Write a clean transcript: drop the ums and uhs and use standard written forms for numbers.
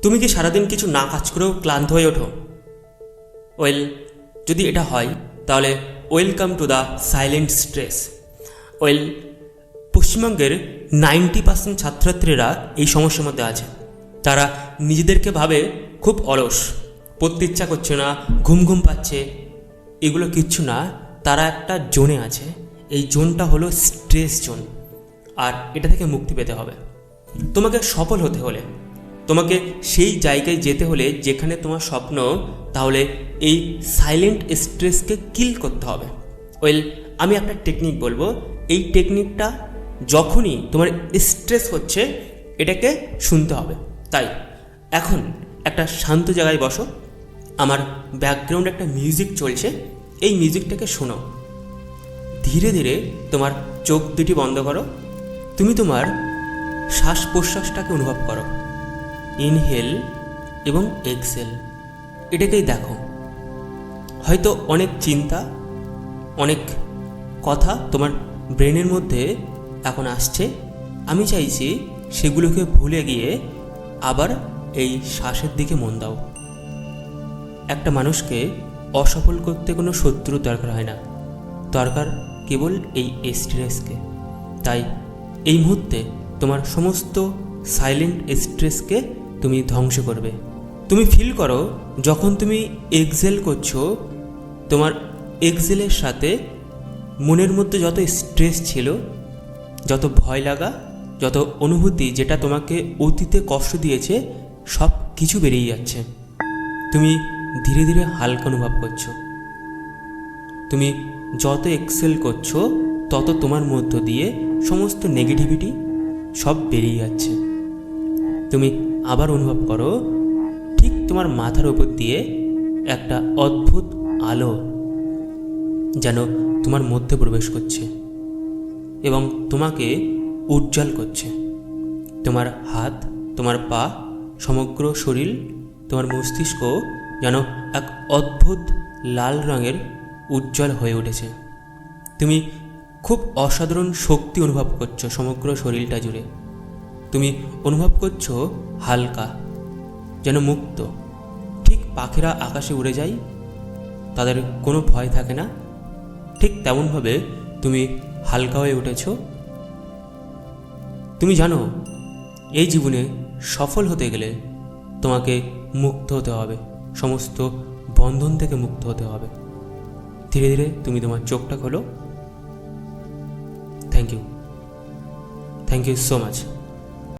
তুমি কি সারাদিন কিছু না কাজ করেও ক্লান্ত হয়ে ওঠো? ওয়েল, যদি এটা হয় তাহলে welcome to the silent stress. Well, পশ্চিমবঙ্গের 90% ছাত্রছাত্রীরা এই সমস্যার মধ্যে আছে। তারা নিজেদেরকে ভাবে খুব অলস, পড়তে ইচ্ছা করছে না, ঘুম ঘুম পাচ্ছে। এগুলো কিচ্ছু না, তারা একটা জোনে আছে। এই জোনটা হলো স্ট্রেস জোন, আর এটা থেকে মুক্তি পেতে হবে। তোমাকে সফল হতে হলে, তোমাকে সেই জায়গায় যেতে হলে যেখানে তোমার স্বপ্ন, তাহলে এই সাইলেন্ট স্ট্রেসকে কিল করতে হবে। ওয়েল, আমি একটা টেকনিক বলবো। এই টেকনিকটা যখনই তোমার স্ট্রেস হচ্ছে, এটাকে শুনতে হবে। তাই এখন একটা শান্ত জায়গায় বসো, আমার ব্যাকগ্রাউন্ডে একটা মিউজিক চলছে, এই মিউজিকটাকে শোনো। ধীরে ধীরে তোমার চোখ দুটি বন্ধ করো। তুমি তোমার শ্বাস প্রশ্বাসটাকে অনুভব করো, ইনহেল এবং এক্সেল, এটাকেই দেখো। হয়তো অনেক চিন্তা, অনেক কথা তোমার ব্রেনের মধ্যে এখন আসছে। আমি চাইছি সেগুলোকে ভুলে গিয়ে আবার এই শ্বাসের দিকে মন দাও। একটা মানুষকে অসফল করতে কোনো শত্রুর দরকার হয় না, দরকার কেবল এই স্ট্রেসকে। তাই এই মুহূর্তে তোমার সমস্ত সাইলেন্ট স্ট্রেসকে তুমি ধ্বংস করবে। তুমি ফিল করো যখন তুমি এক্সেল করছো, তোমার এক্সেলের সাথে মনের মধ্যে যত স্ট্রেস ছিল, যত ভয় লাগা, যত অনুভূতি যেটা তোমাকে অতীতে কষ্ট দিয়েছে, সব কিছু বেরিয়ে যাচ্ছে। তুমি ধীরে ধীরে হালকা অনুভব করছো। তুমি যত এক্সেল করছো, তত তোমার মধ্য দিয়ে সমস্ত নেগেটিভিটি সব বেরিয়ে যাচ্ছে। তুমি আবার অনুভব করো, ঠিক তোমার মাথার উপর দিয়ে একটা অদ্ভুত আলো যেন তোমার মধ্যে প্রবেশ করছে এবং তোমাকে উজ্জ্বল করছে। তোমার হাত, তোমার পা, সমগ্র শরীর, তোমার মস্তিষ্ক যেন এক অদ্ভুত লাল রঙের উজ্জ্বল হয়ে উঠেছে। তুমি খুব অসাধারণ শক্তি অনুভব করছো সমগ্র শরীরটা জুড়ে। তুমি অনুভব করছো হালকা, যেন মুক্ত। ঠিক পাখিরা আকাশে উড়ে যায়, তাদের কোনো ভয় থাকে না, ঠিক তেমনভাবে তুমি হালকা হয়ে উঠেছ। তুমি জানো, এই জীবনে সফল হতে গেলে তোমাকে মুক্ত হতে হবে, সমস্ত বন্ধন থেকে মুক্ত হতে হবে। ধীরে ধীরে তুমি তোমার চোখটা খোলো। Thank you so much.